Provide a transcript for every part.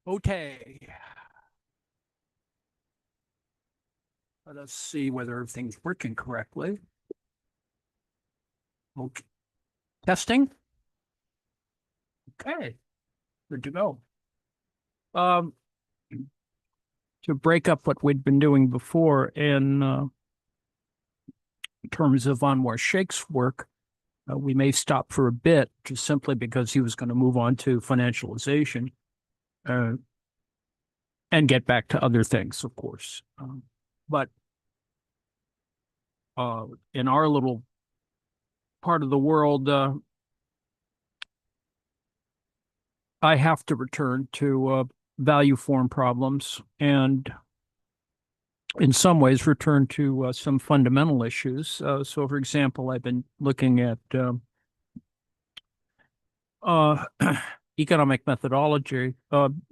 Okay. Let us see whether everything's working correctly. Okay. Testing. Okay. Good to go. Um, to break up what we'd been doing before in terms of Anwar Sheikh's work, we may stop for a bit just simply because he was going to move on to financialization uh, and get back to other things, of course. But in our little part of the world, I have to return to value form problems and in some ways return to some fundamental issues. So, for example, I've been looking at uh, economic methodology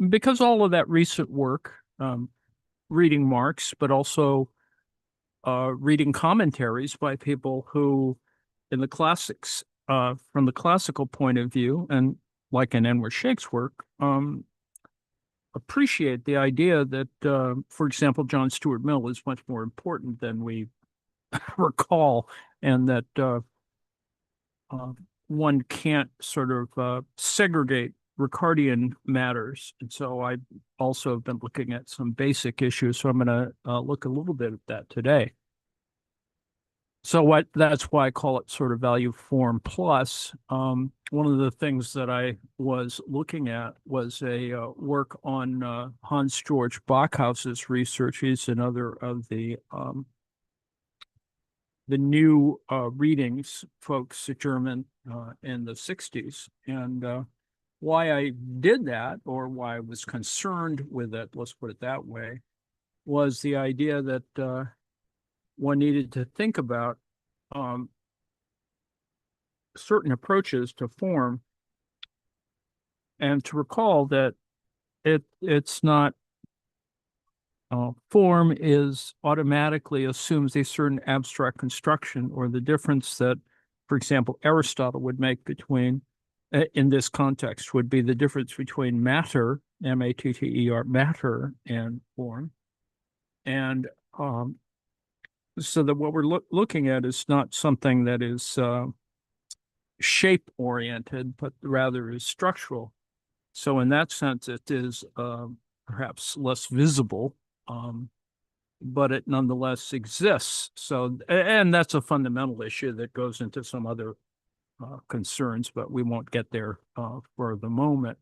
because all of that recent work, reading Marx, but also reading commentaries by people who, in the classics, from the classical point of view, and like in Anwar Sheikh's work, appreciate the idea that, for example, John Stuart Mill is much more important than we recall, and that one can't sort of segregate Ricardian matters. And so I also have been looking at some basic issues. So I'm going to look a little bit at that today. So that's why I call it sort of value form plus. One of the things that I was looking at was a work on Hans Georg Backhaus's research. He's another of the new readings folks, German in the 60s. And why I did that, or why I was concerned with it, let's put it that way, was the idea that one needed to think about certain approaches to form and to recall that it's not form is automatically assumes a certain abstract construction, or the difference that, for example, Aristotle would make between, in this context, would be the difference between matter, M-A-T-T-E-R, matter, and form. And so that what we're looking at is not something that is shape oriented, but rather is structural. So in that sense, it is perhaps less visible, but it nonetheless exists. So, and that's a fundamental issue that goes into some other concerns, but we won't get there for the moment.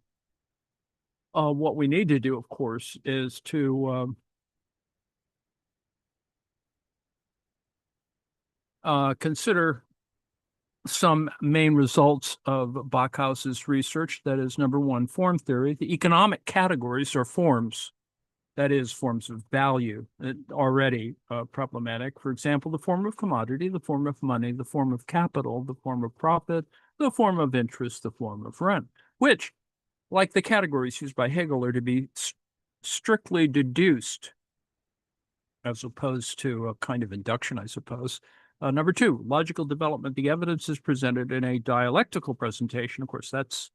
What we need to do, of course, is to consider some main results of Backhaus's research. That is, number one, form theory. The economic categories are forms, that is, forms of value, already problematic. For example, the form of commodity, the form of money, the form of capital, the form of profit, the form of interest, the form of rent, which, like the categories used by Hegel, are to be strictly deduced as opposed to a kind of induction, I suppose. Number two, logical development. The evidence is presented in a dialectical presentation. Of course, that's,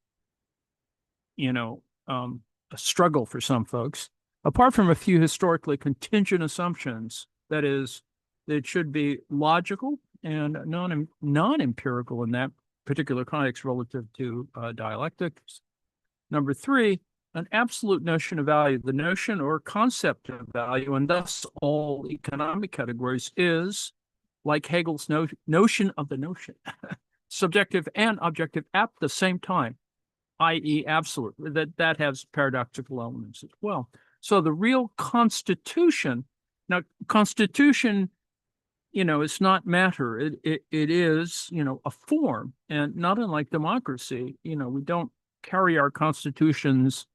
a struggle for some folks. Apart from a few historically contingent assumptions, that is, it should be logical and non-empirical in that particular context relative to dialectics. Number three, an absolute notion of value. The notion or concept of value, and thus all economic categories, is, like Hegel's notion of the notion, subjective and objective at the same time, i.e. absolute. That has paradoxical elements as well. So the real constitution, now constitution, it's not matter. It is, a form, and not unlike democracy, we don't carry our constitutions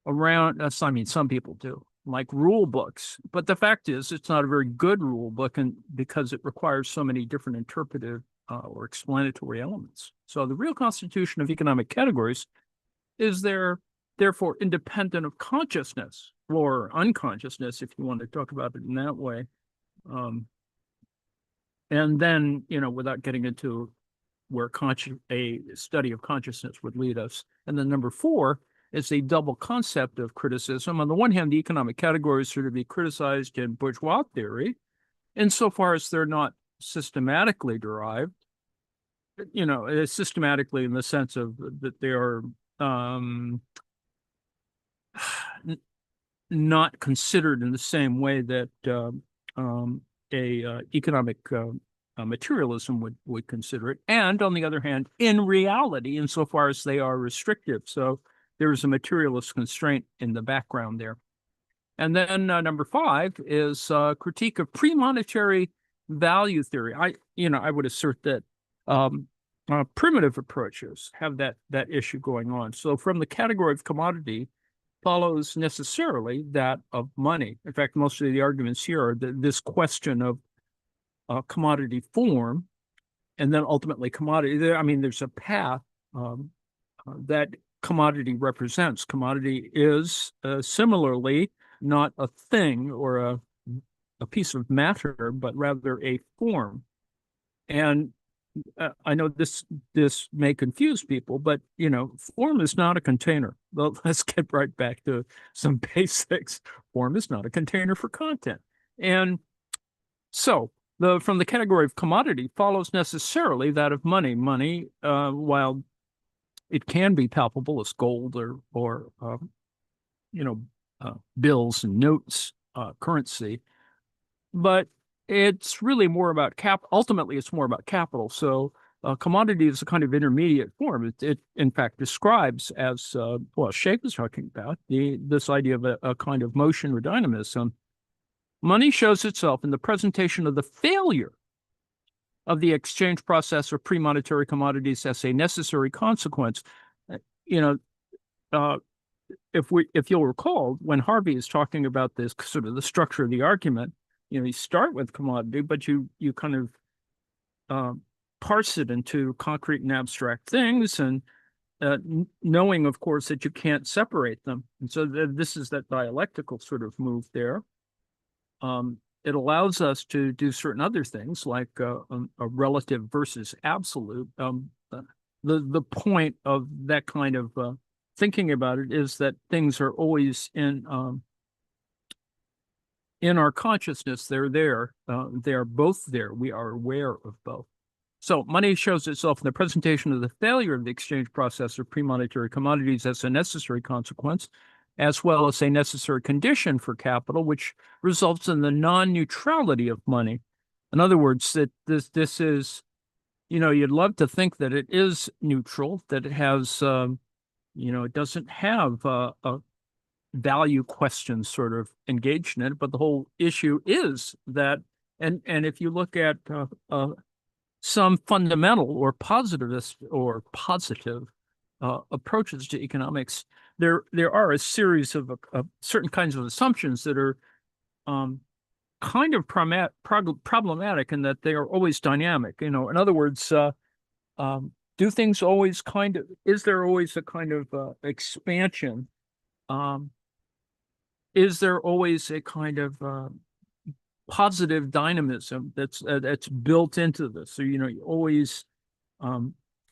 around. I mean, some people do, like rule books. But the fact is, it's not a very good rule book, and because it requires so many different interpretive or explanatory elements. So the real constitution of economic categories is therefore independent of consciousness or unconsciousness, if you want to talk about it in that way. And then, without getting into where a study of consciousness would lead us. And then number four, it's a double concept of criticism. On the one hand, the economic categories are to be criticized in bourgeois theory, insofar as they're not systematically derived, systematically in the sense of that they are not considered in the same way that economic materialism would consider it. And on the other hand, in reality, insofar as they are restrictive. So there is a materialist constraint in the background there. And then number 5 is critique of pre-monetary value theory. I would assert that primitive approaches have that issue going on. So from the category of commodity follows necessarily that of money. In fact, most of the arguments here are this question of commodity form and then ultimately commodity. There's a path that commodity represents. Commodity is similarly not a thing or a piece of matter, but rather a form. And I know this may confuse people, but form is not a container. Well, let's get right back to some basics. Form is not a container for content. And so from the category of commodity follows necessarily that of money. Money, while it can be palpable as gold or bills and notes, currency, but it's really more about ultimately, it's more about capital. So commodity is a kind of intermediate form. It in fact describes, as Shay was talking about, this idea of a kind of motion or dynamism. Money shows itself in the presentation of the failure of the exchange process of pre-monetary commodities as a necessary consequence. If you'll recall, when Harvey is talking about this sort of the structure of the argument, you start with commodity, but you kind of parse it into concrete and abstract things, and knowing, of course, that you can't separate them. And so this is that dialectical sort of move there. It allows us to do certain other things like a relative versus absolute. The point of that kind of thinking about it is that things are always in our consciousness. They're there. They are both there. We are aware of both. So money shows itself in the presentation of the failure of the exchange process of pre-monetary commodities as a necessary consequence, as well as a necessary condition for capital, which results in the non-neutrality of money. In other words, that this is, you'd love to think that it is neutral, that it has, it doesn't have a value question sort of engaged in it, but the whole issue is that, and if you look at some fundamental or positivist or positive approaches to economics, there are a series of certain kinds of assumptions that are kind of problematic in that they are always dynamic. In other words, do things always is there always a kind of expansion? Is there always a kind of positive dynamism that's built into this? So you always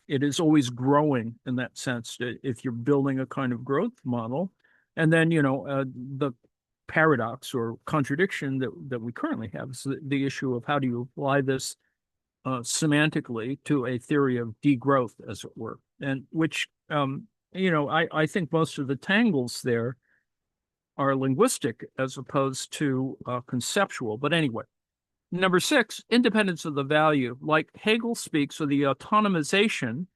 it is always growing in that sense if you're building a kind of growth model. And then the paradox or contradiction that we currently have is the issue of how do you apply this semantically to a theory of degrowth, as it were, and which I think most of the tangles there are linguistic as opposed to conceptual. But anyway, number 6, independence of the value. Like Hegel speaks of the autonomization,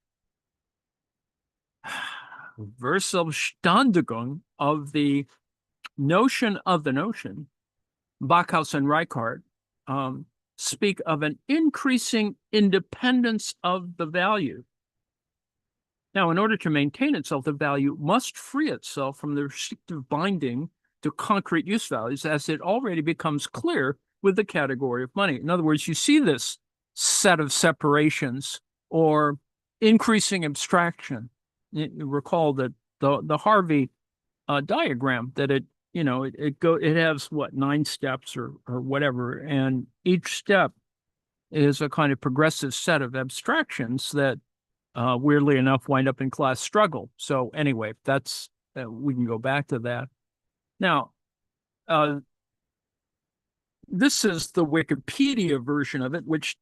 Verselbständigung of the notion, Backhaus and Reichardt speak of an increasing independence of the value. Now, in order to maintain itself, the value must free itself from the restrictive binding to concrete use values as it already becomes clear with the category of money. In other words, you see this set of separations or increasing abstraction. You recall that the Harvey diagram, that it has what, 9 steps or whatever, and each step is a kind of progressive set of abstractions that weirdly enough wind up in class struggle. So anyway, that's we can go back to that. Now, this is the Wikipedia version of it, which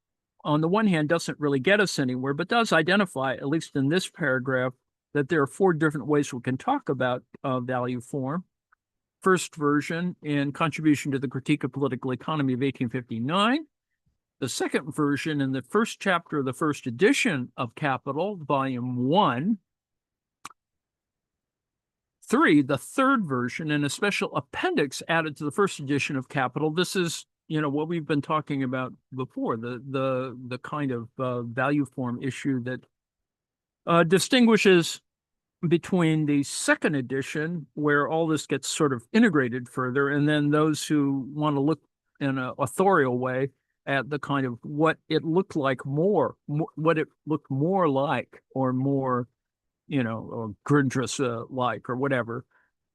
on the one hand doesn't really get us anywhere, but does identify, at least in this paragraph, that there are 4 different ways we can talk about value form. First version in Contribution to the Critique of Political Economy of 1859. The second version in the first chapter of the first edition of Capital, Volume 1. 3, the third version in a special appendix added to the first edition of Capital. This is, what we've been talking about before, the kind of value form issue that distinguishes between the second edition, where all this gets sort of integrated further, and then those who want to look in an authorial way at the kind of what it looked like what it looked more like, or more, or Grindrus like, or whatever.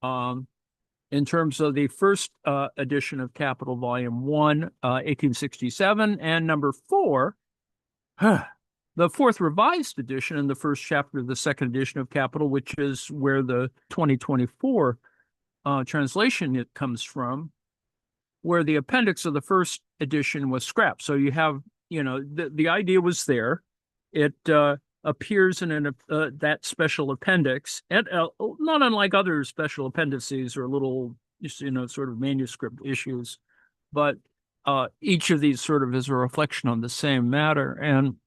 In terms of the first edition of Capital, Volume 1, 1867, and number 4, the fourth revised edition in the first chapter of the second edition of Capital, which is where the 2024 translation it comes from, where the appendix of the first edition was scrapped. So you have, the idea was there. It appears in that special appendix, and not unlike other special appendices or little, sort of manuscript issues, but each of these sort of is a reflection on the same matter. And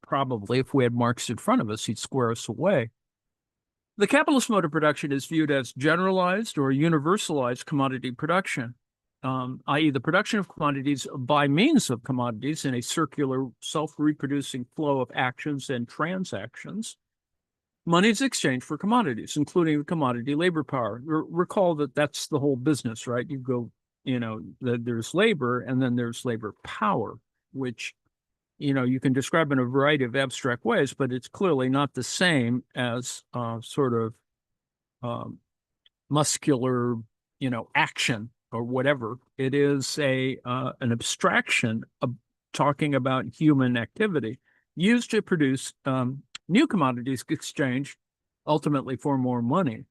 probably if we had Marx in front of us, he'd square us away. The capitalist mode of production is viewed as generalized or universalized commodity production, i.e. the production of commodities by means of commodities in a circular, self-reproducing flow of actions and transactions. Money is exchanged for commodities, including the commodity labor power. Recall that that's the whole business, right? You go, there's labor, and then there's labor power, which you can describe in a variety of abstract ways, but it's clearly not the same as sort of muscular, action or whatever. It is an abstraction of talking about human activity used to produce new commodities exchanged ultimately for more money.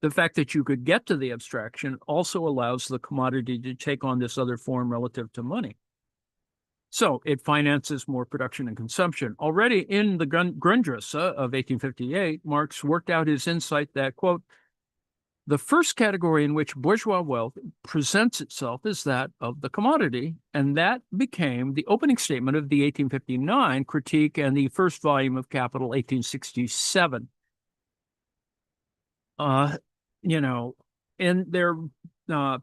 The fact that you could get to the abstraction also allows the commodity to take on this other form relative to money. So it finances more production and consumption. Already in the Grundrisse of 1858, Marx worked out his insight that, quote, the first category in which bourgeois wealth presents itself is that of the commodity, and that became the opening statement of the 1859 critique and the first volume of Capital, 1867. In their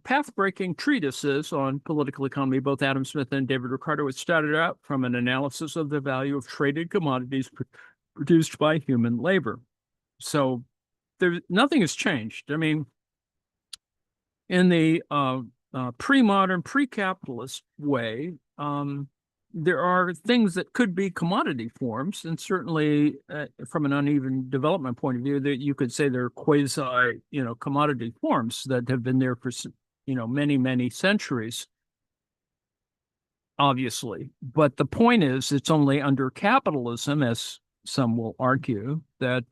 path-breaking treatises on political economy, both Adam Smith and David Ricardo had started out from an analysis of the value of traded commodities produced by human labor. So nothing has changed. I mean, in the pre-modern, pre-capitalist way, there are things that could be commodity forms, and certainly from an uneven development point of view, that you could say they're quasi, commodity forms that have been there for, many, many centuries, obviously. But the point is, it's only under capitalism, as some will argue, that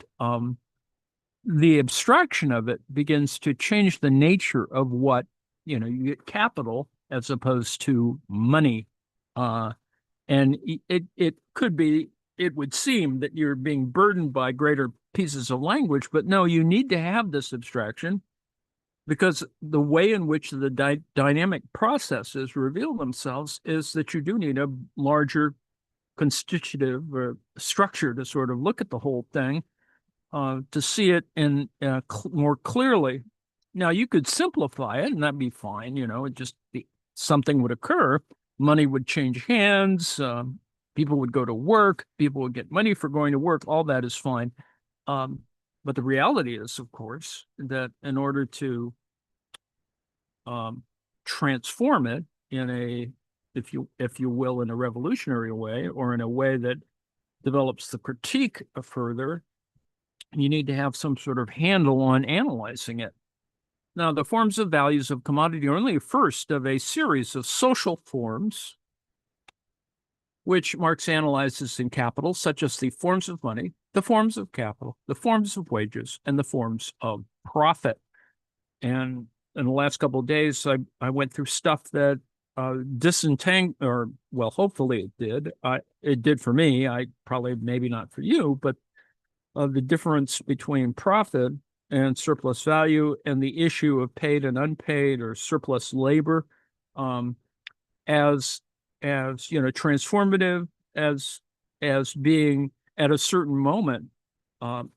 the abstraction of it begins to change the nature of what, you get capital as opposed to money. And it could be, it would seem that you're being burdened by greater pieces of language, but no, you need to have this abstraction, because the way in which the dynamic processes reveal themselves is that you do need a larger constitutive structure to sort of look at the whole thing, to see it in more clearly. Now, you could simplify it, and that'd be fine. It just something would occur. Money would change hands. People would go to work. People would get money for going to work. All that is fine. But the reality is, of course, that in order to transform it in a, if you will, in a revolutionary way, or in a way that develops the critique further, you need to have some sort of handle on analyzing it. Now, the forms of values of commodity are only a first of a series of social forms which Marx analyzes in capital, such as the forms of money, the forms of capital, the forms of wages, and the forms of profit. And in the last couple of days, I went through stuff that hopefully it did. It did for me. Maybe not for you, but the difference between profit and surplus value and the issue of paid and unpaid or surplus labor as transformative, as being at a certain moment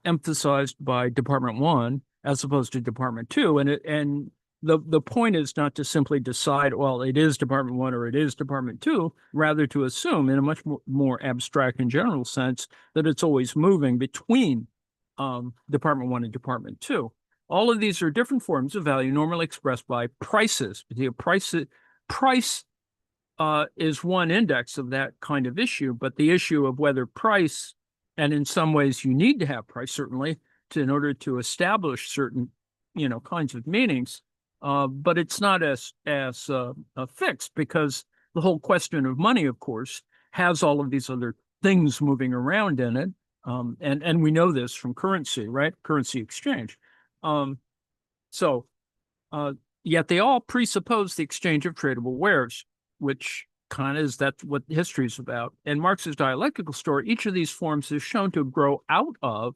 emphasized by Department 1 as opposed to Department 2. And the point is not to simply decide, well, it is Department 1 or it is Department 2, rather to assume in a much more abstract and general sense that it's always moving between Department 1 and Department 2. All of these are different forms of value normally expressed by prices. The price is one index of that kind of issue, but the issue of whether price, and in some ways you need to have price, certainly, in order to establish certain, kinds of meanings, but it's not as fixed, because the whole question of money, of course, has all of these other things moving around in it, and we know this from currency, right? Currency exchange. Yet they all presuppose the exchange of tradable wares, which kind of that's what history is about. In Marx's dialectical story, each of these forms is shown to grow out of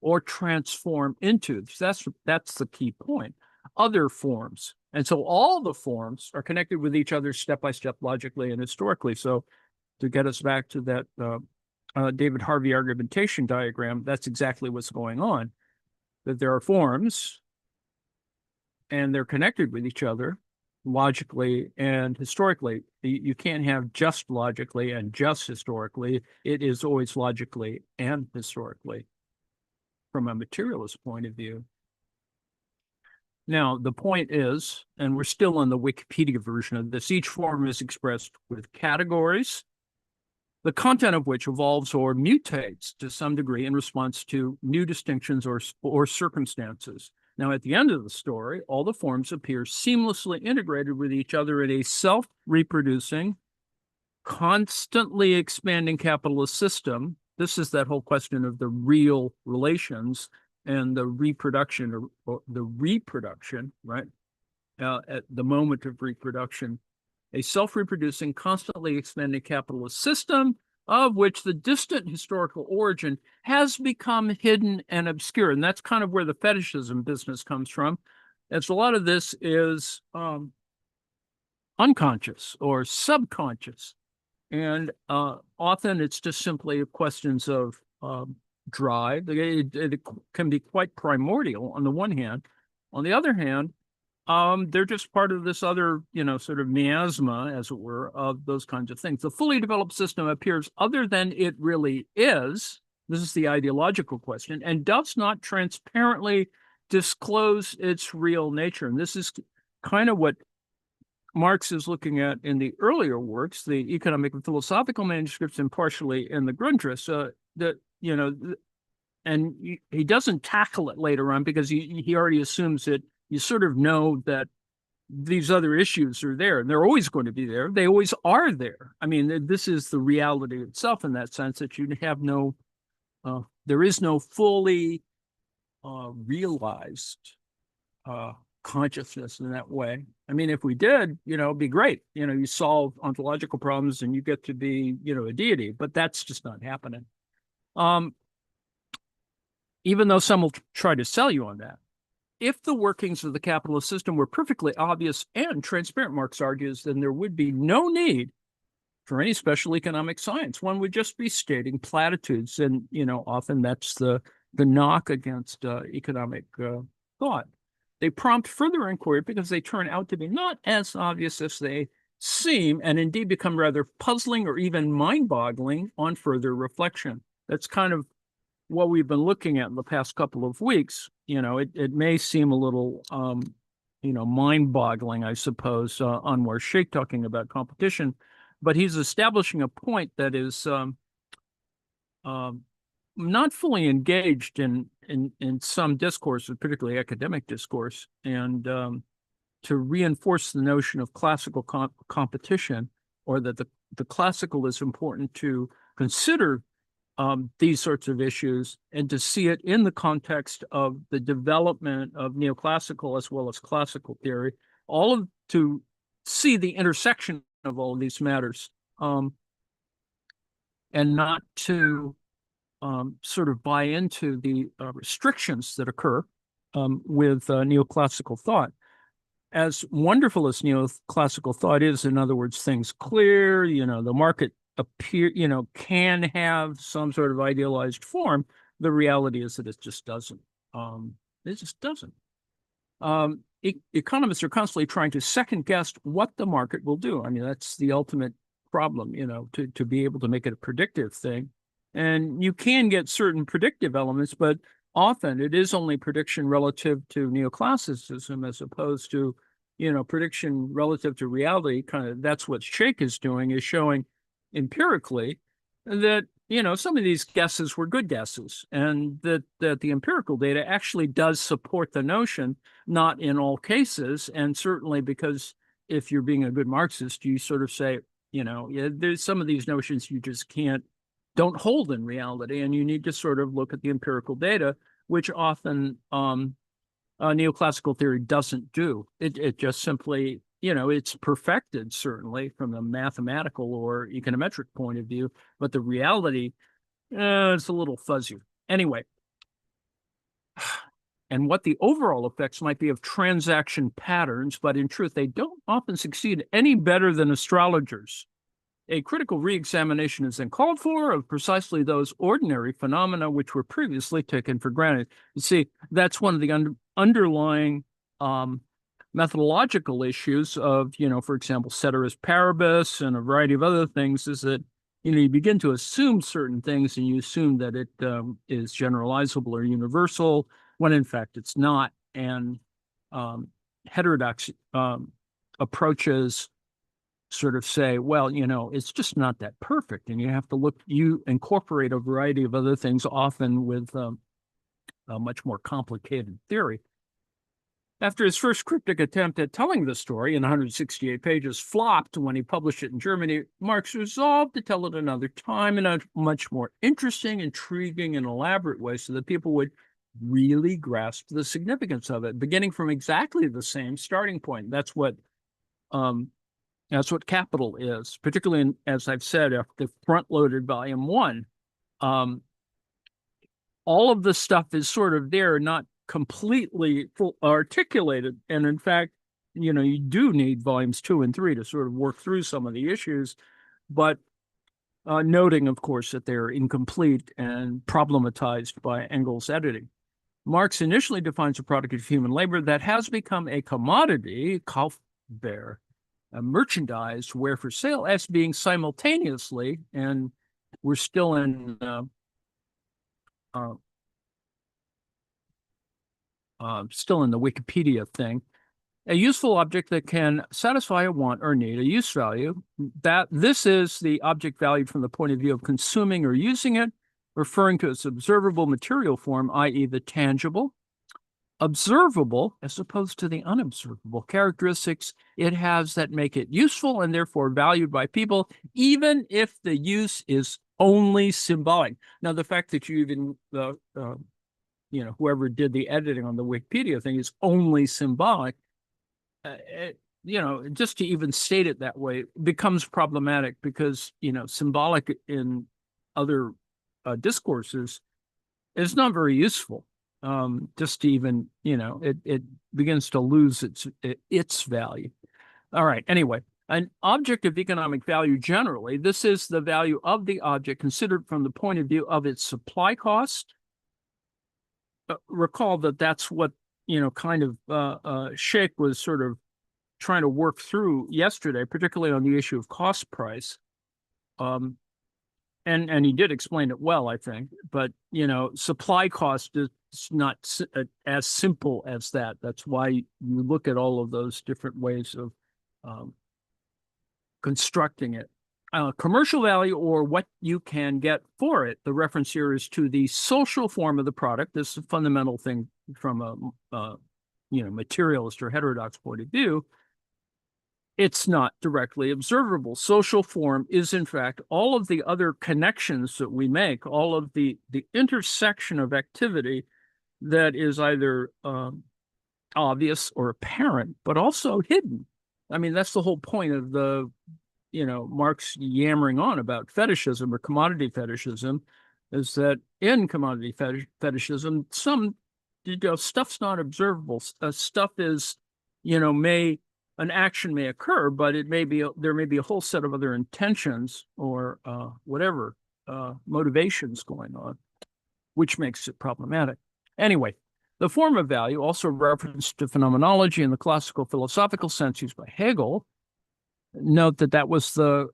or transform into, that's the key point, other forms. And so all the forms are connected with each other step by step, logically and historically. So to get us back to that David Harvey argumentation diagram, that's exactly what's going on, that there are forms and they're connected with each other logically and historically. You can't have just logically and just historically. It is always logically and historically from a materialist point of view. Now, the point is, and we're still in the Wikipedia version of this, each form is expressed with categories, the content of which evolves or mutates to some degree in response to new distinctions or circumstances. Now, at the end of the story, all the forms appear seamlessly integrated with each other in a self-reproducing, constantly expanding capitalist system. This is that whole question of the real relations and the reproduction, or the reproduction, right? At the moment of reproduction, a self-reproducing, constantly expanding capitalist system of which the distant historical origin has become hidden and obscure. And that's kind of where the fetishism business comes from. As a lot of this is unconscious or subconscious. And often it's just simply questions of drive. It can be quite primordial on the one hand. On the other hand, they're just part of this other, sort of miasma, as it were, of those kinds of things. The fully developed system appears other than it really is. This is the ideological question, and does not transparently disclose its real nature. And this is kind of what Marx is looking at in the earlier works, the economic and philosophical manuscripts, and partially in the Grundrisse, and he doesn't tackle it later on because he already assumes that you sort of know that these other issues are there, and they're always going to be there. They always are there. I mean, this is the reality itself in that sense, that you have no, there is no fully realized consciousness in that way. I mean, if we did, it'd be great. You solve ontological problems and you get to be, a deity, but that's just not happening. Even though some will try to sell you on that. If the workings of the capitalist system were perfectly obvious and transparent, Marx argues, then there would be no need for any special economic science. One would just be stating platitudes, and often that's the knock against economic thought. They prompt further inquiry because they turn out to be not as obvious as they seem, and indeed become rather puzzling or even mind-boggling on further reflection. That's kind of what we've been looking at in the past couple of weeks. It may seem a little, mind-boggling, I suppose, on where Sheikh talking about competition, but he's establishing a point that is not fully engaged in some discourse, particularly academic discourse, and to reinforce the notion of classical competition or that the classical is important to consider these sorts of issues and to see it in the context of the development of neoclassical as well as classical theory, to see the intersection of all of these matters, and not to sort of buy into the restrictions that occur with neoclassical thought. As wonderful as neoclassical thought is, in other words, things clear, the market can have some sort of idealized form. The reality is that it just doesn't. It just doesn't. Economists are constantly trying to second guess what the market will do. I mean, that's the ultimate problem, to be able to make it a predictive thing. And you can get certain predictive elements, but often it is only prediction relative to neoclassicism as opposed to, prediction relative to reality. Kind of that's what Shake is doing, is showing empirically that, some of these guesses were good guesses, and that the empirical data actually does support the notion, not in all cases. And certainly because if you're being a good Marxist, you sort of say, there's some of these notions you just don't hold in reality, and you need to sort of look at the empirical data, which often neoclassical theory doesn't do. It just simply, it's perfected, certainly, from a mathematical or econometric point of view, but the reality, it's a little fuzzier. Anyway, and what the overall effects might be of transaction patterns, but in truth, they don't often succeed any better than astrologers. A critical re-examination is then called for of precisely those ordinary phenomena which were previously taken for granted. You see, that's one of the underlying methodological issues of, for example, ceteris paribus and a variety of other things, is that, you begin to assume certain things, and you assume that it is generalizable or universal, when in fact it's not. And heterodox approaches sort of say, well, it's just not that perfect. And you have to you incorporate a variety of other things, often with a much more complicated theory. After his first cryptic attempt at telling the story in 168 pages flopped when he published it in Germany, Marx resolved to tell it another time in a much more interesting, intriguing, and elaborate way, so that people would really grasp the significance of it, beginning from exactly the same starting point. That's what Capital is, particularly as I've said, after the front-loaded volume 1. All of the stuff is sort of there, not completely articulated. And in fact, you do need volumes 2 and 3 to sort of work through some of the issues, but noting, of course, that they're incomplete and problematized by Engels' editing. Marx initially defines a product of human labor that has become a commodity, Kaufware, a merchandise where for sale, as being simultaneously, and we're still in the Wikipedia thing, a useful object that can satisfy a want or need, a use value. That this is the object valued from the point of view of consuming or using it, referring to its observable material form, i.e. the tangible, observable, as opposed to the unobservable characteristics it has that make it useful and therefore valued by people, even if the use is only symbolic. Now, the fact that you even, whoever did the editing on the Wikipedia thing is only symbolic, just to even state it that way becomes problematic, because, symbolic in other discourses is not very useful. Just to even, it begins to lose its value. All right. Anyway, an object of economic value generally, this is the value of the object considered from the point of view of its supply cost. Recall that that's what, kind of Shake was sort of trying to work through yesterday, particularly on the issue of cost price. And he did explain it well, I think. But, supply cost is not as simple as that. That's why you look at all of those different ways of constructing it. Commercial value, or what you can get for it. The reference here is to the social form of the product. This is a fundamental thing from a materialist or heterodox point of view. it's not directly observable. Social form is, in fact, all of the other connections that we make, all of the intersection of activity that is either obvious or apparent, but also hidden. I mean, that's the whole point of Marx yammering on about fetishism or commodity fetishism, is that in commodity fetishism, stuff's not observable. Stuff is, an action may occur, but there may be a whole set of other intentions or whatever motivations going on, which makes it problematic. Anyway, the form of value, also reference to phenomenology in the classical philosophical sense used by Hegel. Note that was the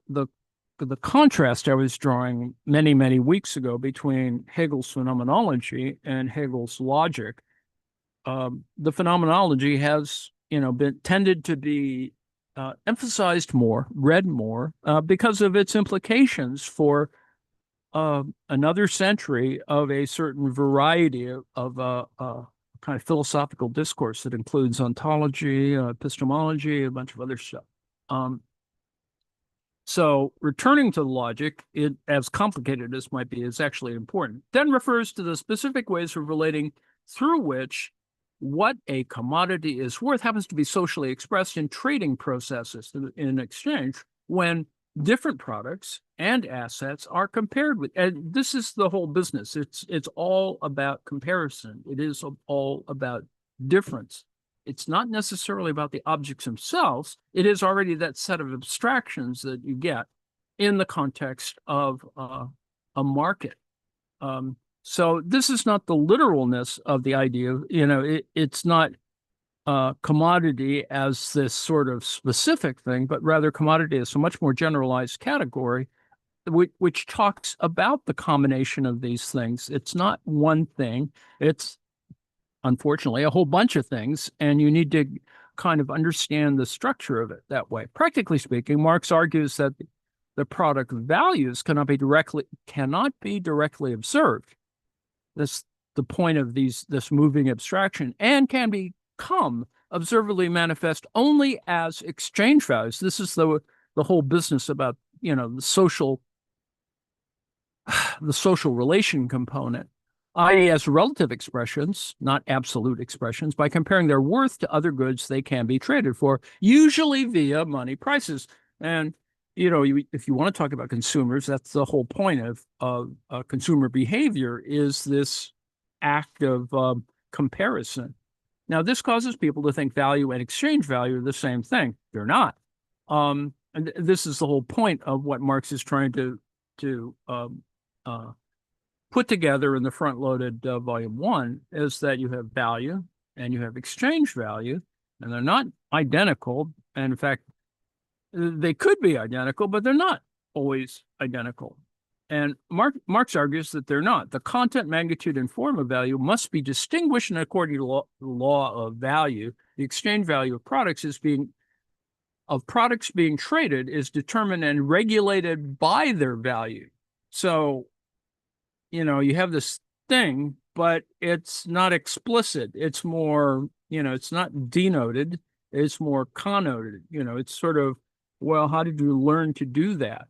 contrast I was drawing many, many weeks ago between Hegel's phenomenology and Hegel's logic. The phenomenology has, been tended to be emphasized more, read more, because of its implications for another century of a certain variety of kind of philosophical discourse that includes ontology, epistemology, a bunch of other stuff. So returning to the logic, it, as complicated as might be, is actually important. Then refers to the specific ways of relating through which what a commodity is worth happens to be socially expressed in trading processes in exchange when different products and assets are compared with. And this is the whole business. It's all about comparison. It is all about difference. It's not necessarily about the objects themselves. It is already that set of abstractions that you get in the context of a market. So this is not the literalness of the idea. It's not commodity as this sort of specific thing, but rather commodity as a much more generalized category, which talks about the combination of these things. It's not one thing. It's unfortunately a whole bunch of things, and you need to kind of understand the structure of it that way. Practically speaking, Marx argues that the product values cannot be directly observed. That's the point of this moving abstraction, and can become observably manifest only as exchange values. This is the whole business about the social relation component, i.e., as relative expressions, not absolute expressions, by comparing their worth to other goods they can be traded for, usually via money prices. And if you want to talk about consumers, that's the whole point of consumer behavior, is this act of comparison. Now, this causes people to think value and exchange value are the same thing. They're not. And this is the whole point of what Marx is trying to put together in the front-loaded volume 1, is that you have value and you have exchange value, and they're not identical. And in fact, they could be identical, but they're not always identical. And Marx argues that they're not. The content, magnitude, and form of value must be distinguished, and according to the law of value, the exchange value of products being traded is determined and regulated by their value. So, you have this thing, but it's not explicit. It's more, it's not denoted. It's more connoted. It's sort of, well, how did you learn to do that?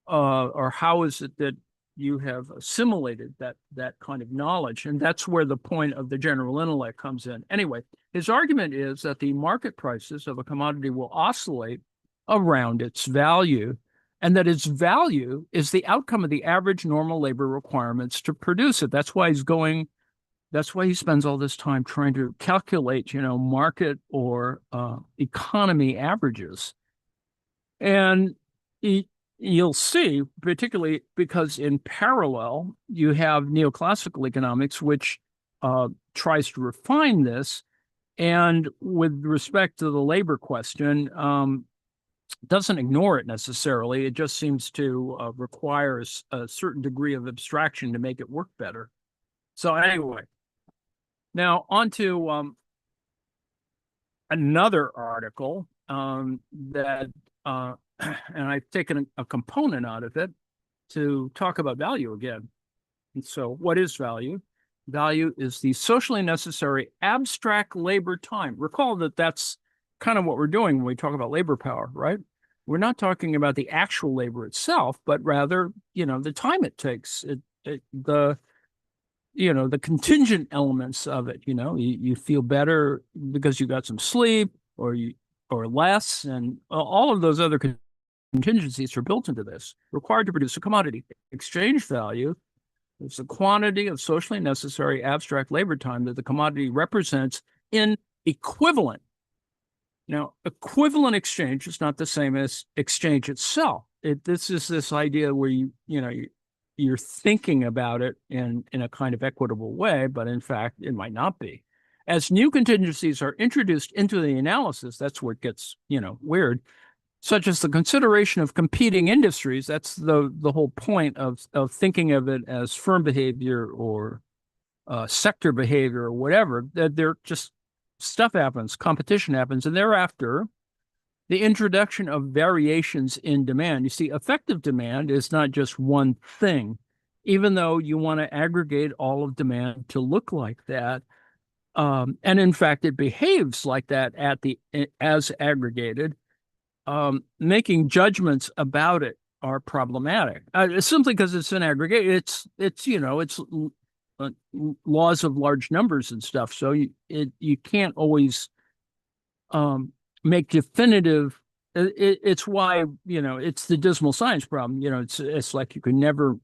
Or how is it that you have assimilated that kind of knowledge? And that's where the point of the general intellect comes in. Anyway, his argument is that the market prices of a commodity will oscillate around its value, and that its value is the outcome of the average normal labor requirements to produce it. That's why he spends all this time trying to calculate, market or economy averages. And you'll see, particularly because in parallel, you have neoclassical economics, which tries to refine this. And with respect to the labor question, doesn't ignore it necessarily. It just seems to require a certain degree of abstraction to make it work better. So anyway, now on to another article that, and I've taken a component out of it to talk about value again. And so what is value? Value is the socially necessary abstract labor time. Recall that that's kind of what we're doing when we talk about labor power, right? We're not talking about the actual labor itself, but rather, the time it takes, the contingent elements of it. You feel better because you got some sleep, or less, and all of those other contingencies are built into this. Required to produce a commodity. Exchange value is the quantity of socially necessary abstract labor time that the commodity represents in equivalent. Now, equivalent exchange is not the same as exchange itself. This is this idea where you're thinking about it in a kind of equitable way, but in fact, it might not be. As new contingencies are introduced into the analysis, that's where it gets, weird, such as the consideration of competing industries. That's the whole point of thinking of it as firm behavior or sector behavior or whatever. That they're just stuff happens, competition happens, and thereafter, the introduction of variations in demand. You see, effective demand is not just one thing, even though you want to aggregate all of demand to look like that. And in fact, it behaves like that as aggregated. Making judgments about it are problematic. Simply because it's an aggregate. It's laws of large numbers and stuff. So you can't always make definitive. It's why it's the dismal science problem. It's like you can never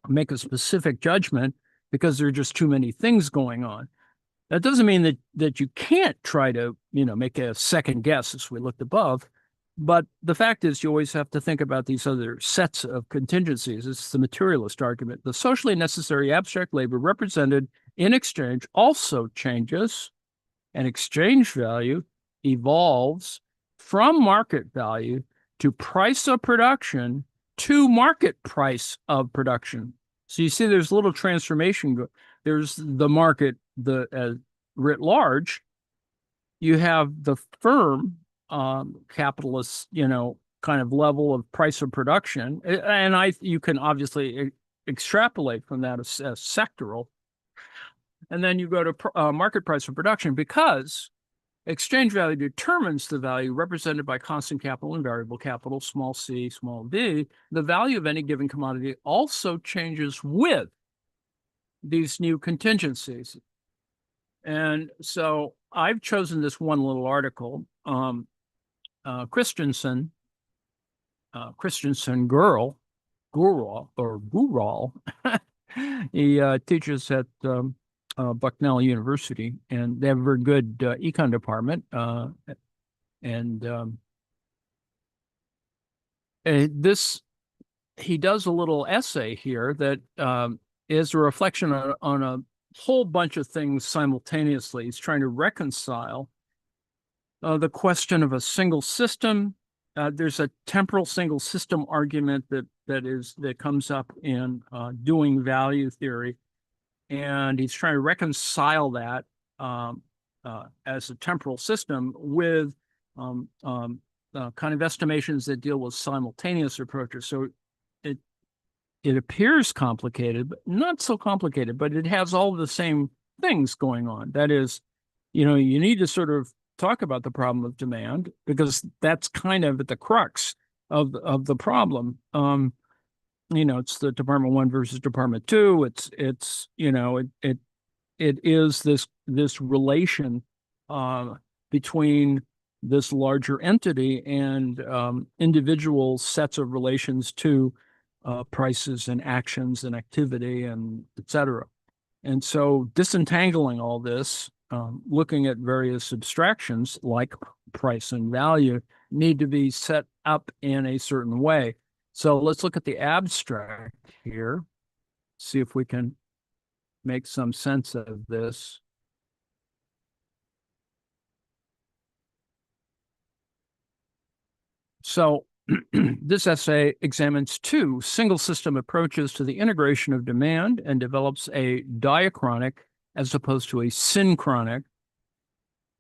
make a specific judgment because there are just too many things going on. That doesn't mean that you can't try to make a second guess, as we looked above. But the fact is, you always have to think about these other sets of contingencies. It's the materialist argument. The socially necessary abstract labor represented in exchange also changes, and exchange value evolves from market value to price of production to market price of production. So you see there's a little transformation. There's the market, writ large. You have the firm capitalist, kind of level of price of production. And you can obviously extrapolate from that as sectoral. And then you go to market price of production, because exchange value determines the value represented by constant capital and variable capital, small c, small v. The value of any given commodity also changes with these new contingencies. And so I've chosen this one little article. Christensen Gural, he teaches at Bucknell University, and they have a very good econ department. He does a little essay here that is a reflection on a whole bunch of things simultaneously. He's trying to reconcile the question of a single system. There's a temporal single system argument that comes up in doing value theory, and he's trying to reconcile that as a temporal system with kind of estimations that deal with simultaneous approaches. So it appears complicated, but not so complicated, but it has all the same things going on. That is, you need to sort of talk about the problem of demand, because that's kind of at the crux of the problem. It's the Department 1 versus Department 2. It is this relation between this larger entity and individual sets of relations to prices and actions and activity and et cetera. And so disentangling all this, looking at various abstractions like price and value, need to be set up in a certain way. So let's look at the abstract here, see if we can make some sense of this. So this essay examines two single system approaches to the integration of demand and develops a diachronic, as opposed to a synchronic,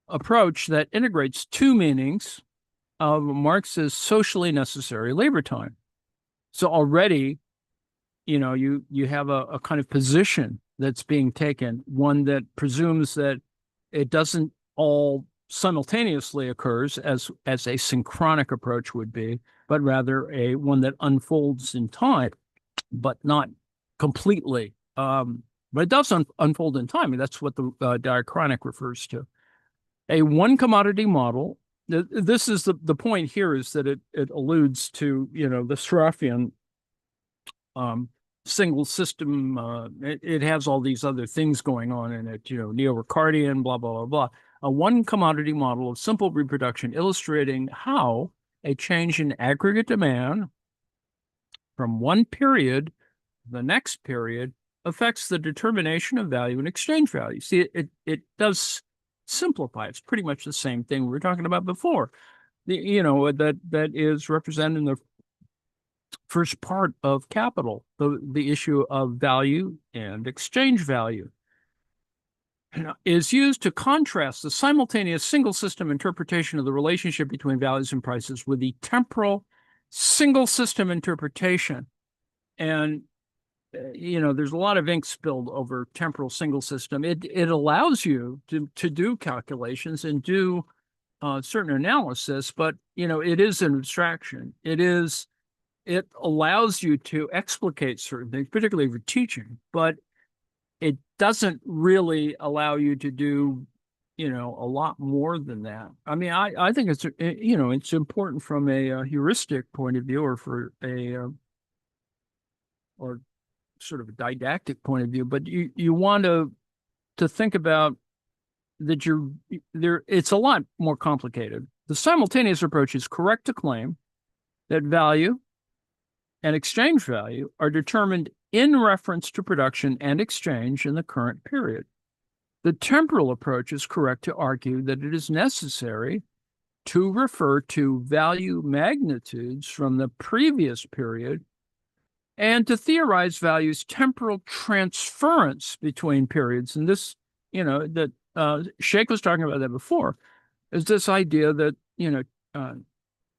approach that integrates two meanings of Marx's socially necessary labor time. So already, you have a kind of position that's being taken, one that presumes that it doesn't all simultaneously occurs as a synchronic approach would be, but rather a one that unfolds in time, but not completely. But it does unfold in time, and that's what the diachronic refers to. A one commodity model. This is the point here is that it alludes to the Sraffian single system. It has all these other things going on in it, neo-Ricardian, blah, blah, blah, blah. A one commodity model of simple reproduction illustrating how a change in aggregate demand from one period to the next period affects the determination of value and exchange value. See, it does simplify. It's pretty much the same thing we were talking about before. That is represented in the first part of capital, the issue of value and exchange value, is used to contrast the simultaneous single system interpretation of the relationship between values and prices with the temporal single system interpretation. And there's a lot of ink spilled over temporal single system. It allows you to do calculations and do certain analysis, but it is an abstraction. It allows you to explicate certain things, particularly for teaching, but it doesn't really allow you to do, a lot more than that. I mean, I think it's important from a heuristic point of view, or for or sort of a didactic point of view, but you want to think about that it's a lot more complicated. The simultaneous approach is correct to claim that value and exchange value are determined in reference to production and exchange in the current period. The temporal approach is correct to argue that it is necessary to refer to value magnitudes from the previous period and to theorize value's temporal transference between periods. And this, that Sheikh was talking about that before, is this idea that,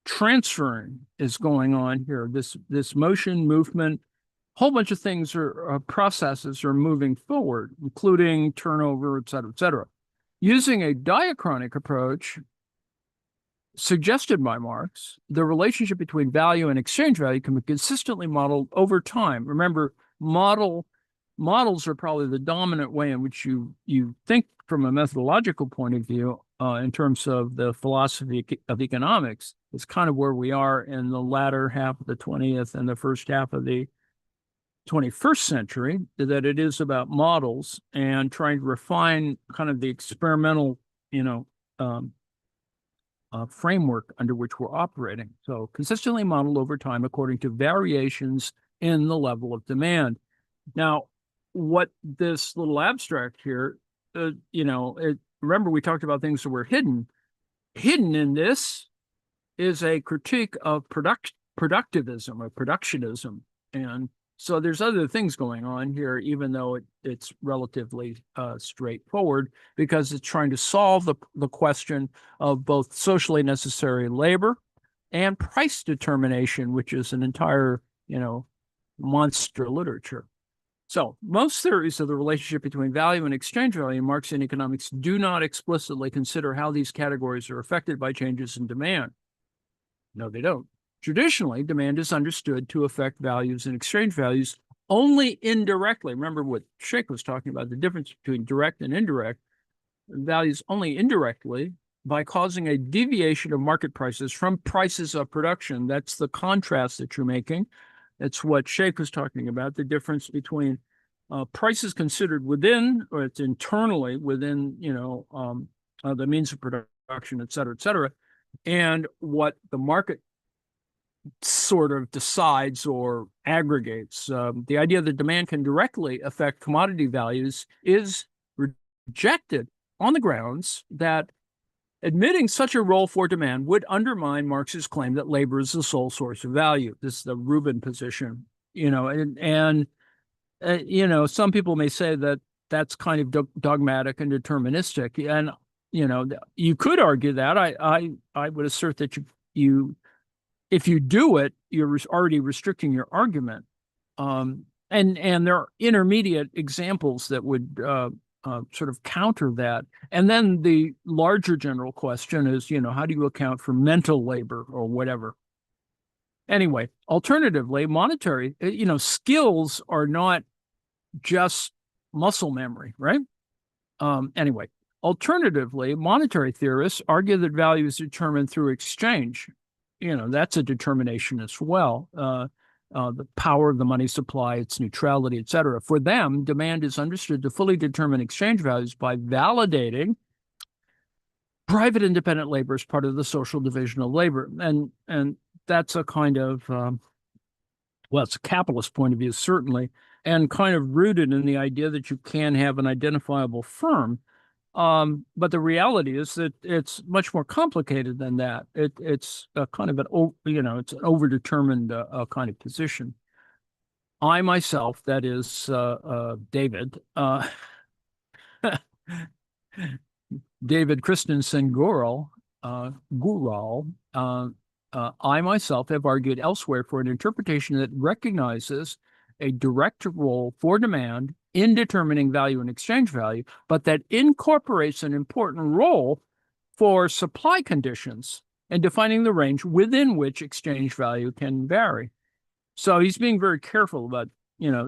transferring is going on here. This motion, movement, whole bunch of things processes are moving forward, including turnover, et cetera, et cetera. Using a diachronic approach suggested by Marx, the relationship between value and exchange value can be consistently modeled over time. Remember, models are probably the dominant way in which you think from a methodological point of view in terms of the philosophy of economics. It's kind of where we are in the latter half of the 20th and the first half of the 21st century, that it is about models and trying to refine kind of the experimental, framework under which we're operating. So consistently modeled over time according to variations in the level of demand. Now, what this little abstract here, remember we talked about things that were hidden. Hidden in this is a critique of productivism or productionism. And so there's other things going on here, even though it's relatively straightforward, because it's trying to solve the question of both socially necessary labor and price determination, which is an entire, monster literature. So most theories of the relationship between value and exchange value in Marxian economics do not explicitly consider how these categories are affected by changes in demand. No, they don't. Traditionally, demand is understood to affect values and exchange values only indirectly. Remember what Sheikh was talking about, the difference between direct and indirect. Values only indirectly by causing a deviation of market prices from prices of production. That's the contrast that you're making. That's what Sheikh was talking about, the difference between prices considered within, or it's internally within, the means of production, et cetera, and what the market sort of decides or aggregates. The idea that demand can directly affect commodity values is rejected on the grounds that admitting such a role for demand would undermine Marx's claim that labor is the sole source of value. This is the Rubin position, and some people may say that that's kind of dogmatic and deterministic. And, you could argue that. I would assert that if you do it, you're already restricting your argument. And there are intermediate examples that would sort of counter that. And then the larger general question is, how do you account for mental labor or whatever? Anyway, alternatively, monetary, skills are not just muscle memory, right? Anyway, alternatively, monetary theorists argue that value is determined through exchange. That's a determination as well. The power of the money supply, its neutrality, et cetera. For them, demand is understood to fully determine exchange values by validating private independent labor as part of the social division of labor. And that's a kind of, it's a capitalist point of view, certainly, and kind of rooted in the idea that you can have an identifiable firm. But the reality is that it's much more complicated than that. It's a kind of it's an overdetermined kind of position. I myself, that is David, David Christensen Gural, I myself have argued elsewhere for an interpretation that recognizes a direct role for demand in determining value and exchange value, but that incorporates an important role for supply conditions and defining the range within which exchange value can vary. So he's being very careful about,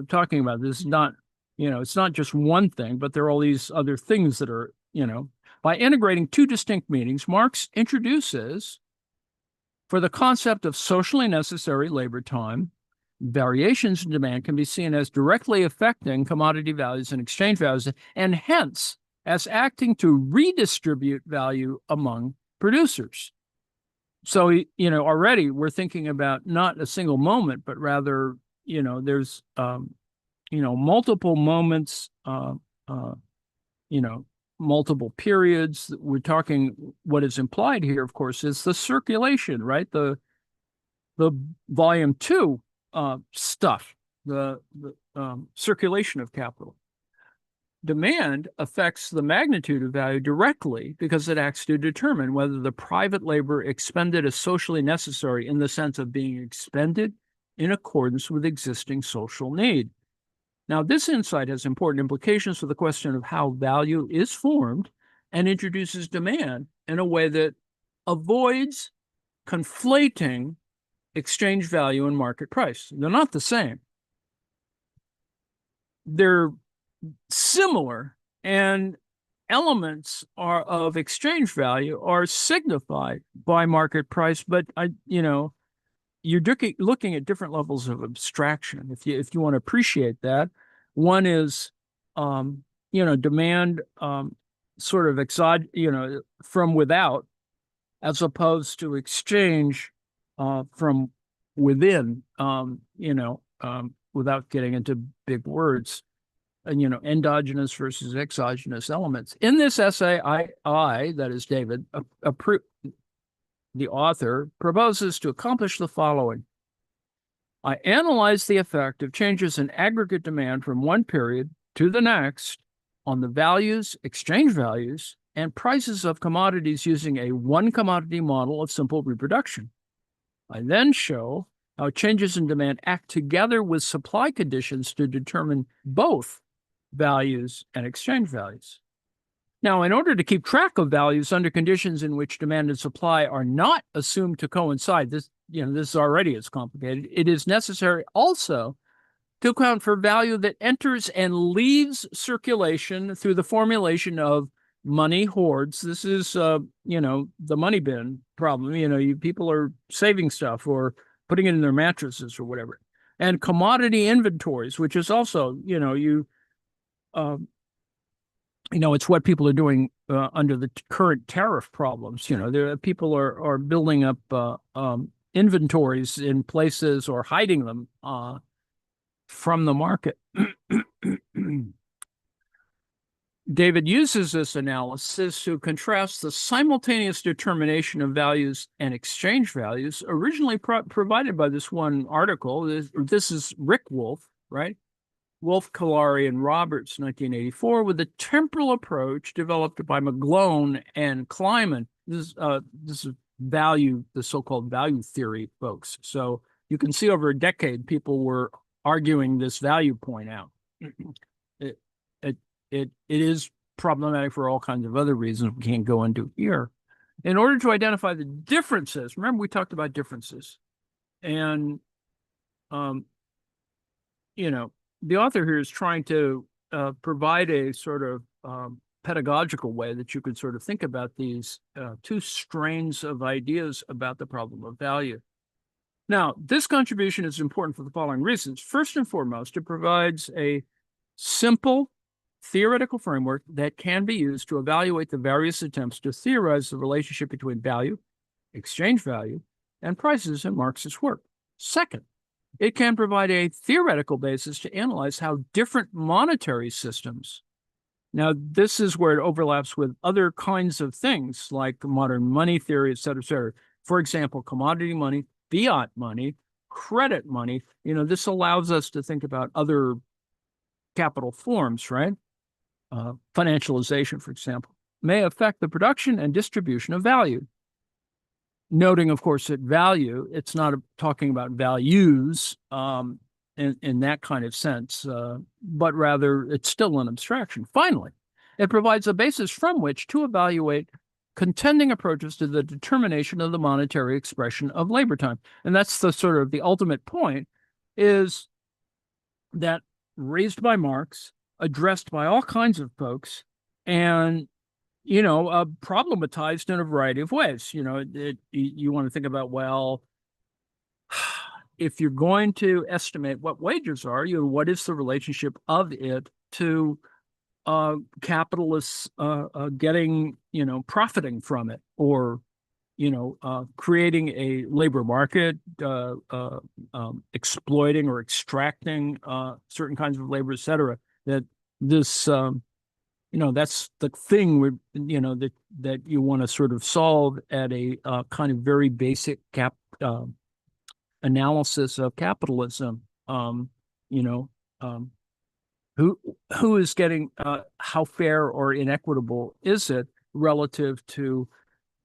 talking about this. Not, it's not just one thing, but there are all these other things that are, by integrating two distinct meanings, Marx introduces, for the concept of socially necessary labor time, variations in demand can be seen as directly affecting commodity values and exchange values, and hence as acting to redistribute value among producers. So, already we're thinking about not a single moment, but rather, there's, multiple moments, multiple periods. We're talking, what is implied here, of course, is the circulation, right? The volume 2 stuff, the circulation of capital. Demand affects the magnitude of value directly because it acts to determine whether the private labor expended is socially necessary in the sense of being expended in accordance with existing social need. Now, this insight has important implications for the question of how value is formed and introduces demand in a way that avoids conflating exchange value and market price. They're not the same. They're similar, and elements of exchange value are signified by market price, but you're looking at different levels of abstraction. If you want to appreciate that, one is demand sort of from without, as opposed to exchange from within, without getting into big words, and, endogenous versus exogenous elements. In this essay, I that is David, the author, proposes to accomplish the following. I analyze the effect of changes in aggregate demand from one period to the next on the values, exchange values, and prices of commodities using a one commodity model of simple reproduction. I then show how changes in demand act together with supply conditions to determine both values and exchange values. Now, in order to keep track of values under conditions in which demand and supply are not assumed to coincide, this is already as complicated, it is necessary also to account for value that enters and leaves circulation through the formulation of money hoards. This is, the money bin problem. People are saving stuff or putting it in their mattresses or whatever. And commodity inventories, which is also, it's what people are doing under the current tariff problems. People are building up inventories in places or hiding them from the market. David uses this analysis to contrast the simultaneous determination of values and exchange values originally provided by this one article. This is Rick Wolf, right? Wolf, Kalari, and Roberts, 1984, with a temporal approach developed by McGlone and Kleiman. This is value, the so-called value theory, folks. So you can see over a decade, people were arguing this value point out. it is problematic for all kinds of other reasons we can't go into here. In order to identify the differences, remember we talked about differences, and the author here is trying to provide a sort of pedagogical way that you could sort of think about these two strains of ideas about the problem of value. Now, this contribution is important for the following reasons. First and foremost, it provides a simple theoretical framework that can be used to evaluate the various attempts to theorize the relationship between value, exchange value, and prices in Marx's work. Second, it can provide a theoretical basis to analyze how different monetary systems. Now, this is where it overlaps with other kinds of things like modern money theory, et cetera, et cetera. For example, commodity money, fiat money, credit money. This allows us to think about other capital forms, right? Financialization, for example, may affect the production and distribution of value. Noting, of course, that value, it's not talking about values in that kind of sense, but rather it's still an abstraction. Finally, it provides a basis from which to evaluate contending approaches to the determination of the monetary expression of labor time. And that's the sort of the ultimate point, is that raised by Marx, addressed by all kinds of folks, and problematized in a variety of ways. You want to think about, well, if you're going to estimate what wages are, what is the relationship of it to capitalists getting, profiting from it, or, creating a labor market, exploiting or extracting certain kinds of labor, et cetera, that this, that's the thing that you want to sort of solve at a kind of very basic analysis of capitalism. Who is getting how fair or inequitable is it relative to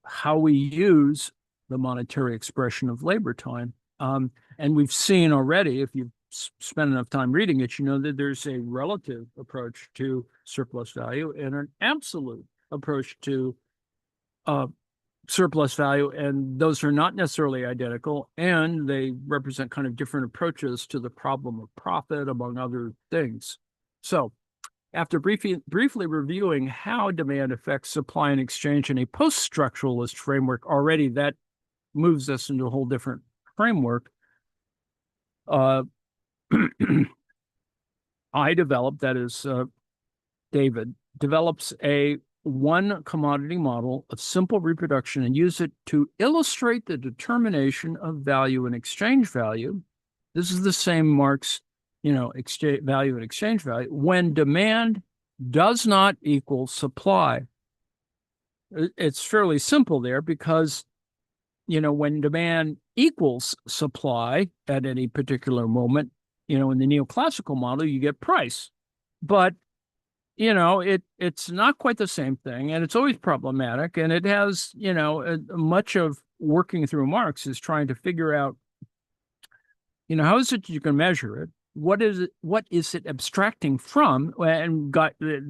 how we use the monetary expression of labor time? And we've seen already, if you've spent enough time reading it, that there's a relative approach to surplus value and an absolute approach to surplus value, and those are not necessarily identical, and they represent kind of different approaches to the problem of profit, among other things. So, after briefly reviewing how demand affects supply and exchange in a post-structuralist framework, already that moves us into a whole different framework. David develops a one commodity model of simple reproduction and use it to illustrate the determination of value and exchange value. This is the same Marx, value and exchange value, when demand does not equal supply. It's fairly simple there because, when demand equals supply at any particular moment, in the neoclassical model, you get price. But it's not quite the same thing, and it's always problematic. And it has, much of working through Marx is trying to figure out, how is it you can measure it? What is it abstracting from? And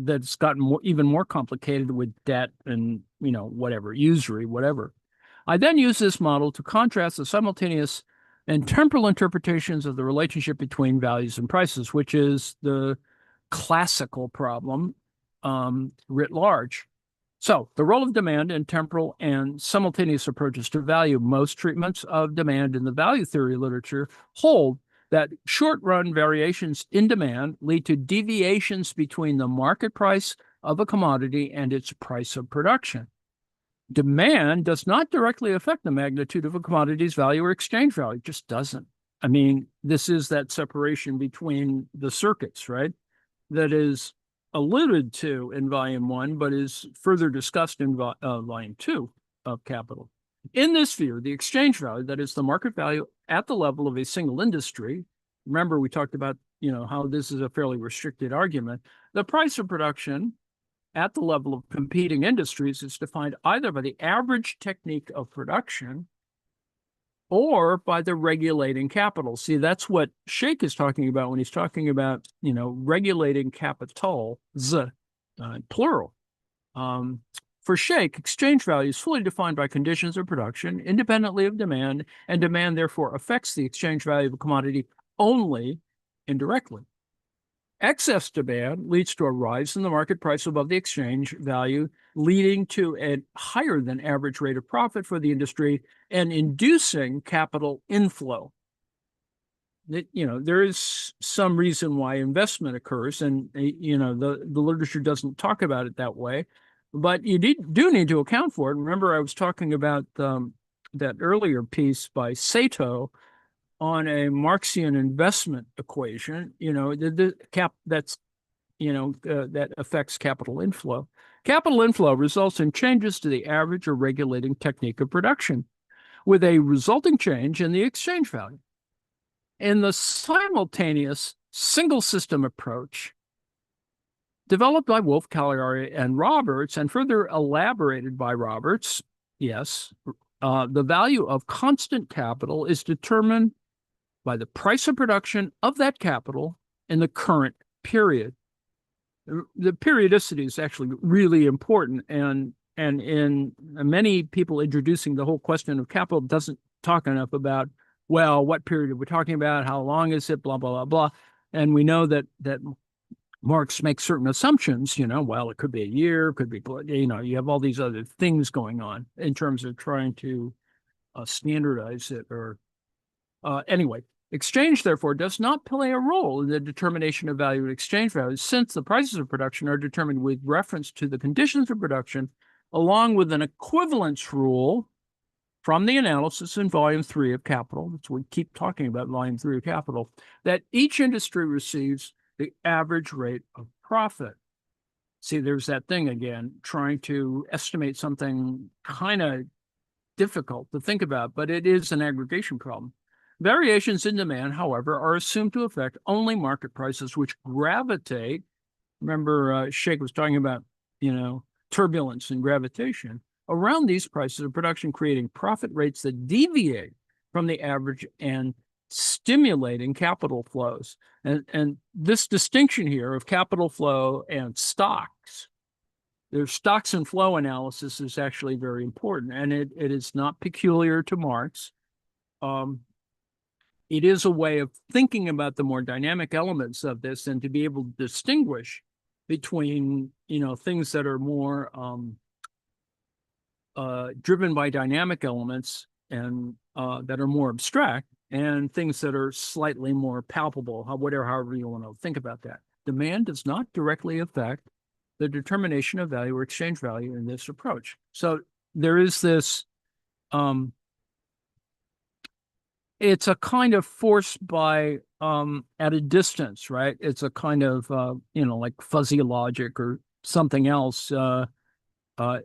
that's gotten even more complicated with debt and, whatever, usury, whatever. I then use this model to contrast the simultaneous and temporal interpretations of the relationship between values and prices, which is the classical problem writ large. So the role of demand in temporal and simultaneous approaches to value. Most treatments of demand in the value theory literature hold that short-run variations in demand lead to deviations between the market price of a commodity and its price of production. Demand does not directly affect the magnitude of a commodity's value or exchange value. It just doesn't. I mean, this is that separation between the circuits, right? That is alluded to in Volume 1, but is further discussed in Volume 2 of Capital. In this view, the exchange value, that is the market value at the level of a single industry, remember we talked about, how this is a fairly restricted argument, the price of production at the level of competing industries is defined either by the average technique of production or by the regulating capital. See, that's what Sheikh is talking about when he's talking about, regulating capitals. plural. For Shake, exchange value is fully defined by conditions of production independently of demand, and demand therefore affects the exchange value of a commodity only indirectly. Excess demand leads to a rise in the market price above the exchange value, leading to a higher than average rate of profit for the industry and inducing capital inflow. There is some reason why investment occurs, and the literature doesn't talk about it that way, but you do need to account for it. Remember, I was talking about that earlier piece by Sato on a Marxian investment equation. That affects capital inflow. Capital inflow results in changes to the average or regulating technique of production, with a resulting change in the exchange value. In the simultaneous single system approach developed by Wolf, Cagliari, and Roberts, and further elaborated by Roberts, the value of constant capital is determined by the price of production of that capital in the current period. The periodicity is actually really important, and in many people introducing the whole question of capital doesn't talk enough about, well, what period are we talking about? How long is it? Blah, blah, blah, blah. And we know that Marx makes certain assumptions, well, it could be a year, could be, you have all these other things going on in terms of trying to standardize it anyway. Exchange, therefore, does not play a role in the determination of value and exchange values, since the prices of production are determined with reference to the conditions of production, along with an equivalence rule from the analysis in Volume 3 of Capital. That's what we keep talking about, Volume 3 of Capital, that each industry receives the average rate of profit. See, there's that thing again, trying to estimate something kind of difficult to think about, but it is an aggregation problem. Variations in demand, however, are assumed to affect only market prices, which gravitate. Remember, Sheikh was talking about, turbulence and gravitation around these prices of production, creating profit rates that deviate from the average and stimulating capital flows. And this distinction here of capital flow and stocks, their stocks and flow analysis is actually very important, and it is not peculiar to Marx. It is a way of thinking about the more dynamic elements of this, and to be able to distinguish between, things that are more driven by dynamic elements and that are more abstract, and things that are slightly more palpable, however you want to think about that. Demand does not directly affect the determination of value or exchange value in this approach. So there is this, it's a kind of force by at a distance, right? It's a kind of, like fuzzy logic or something else. It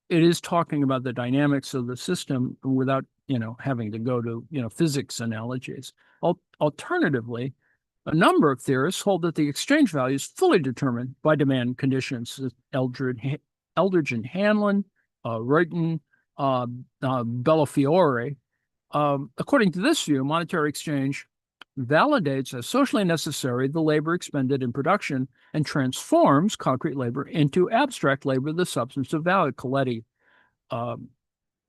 is talking about the dynamics of the system without, having to go to, physics analogies. Alternatively, a number of theorists hold that the exchange value is fully determined by demand conditions. Eldridge and Hanlon, Reuten, Bellafiore. According to this view, monetary exchange validates as socially necessary the labor expended in production and transforms concrete labor into abstract labor, the substance of value. Coletti.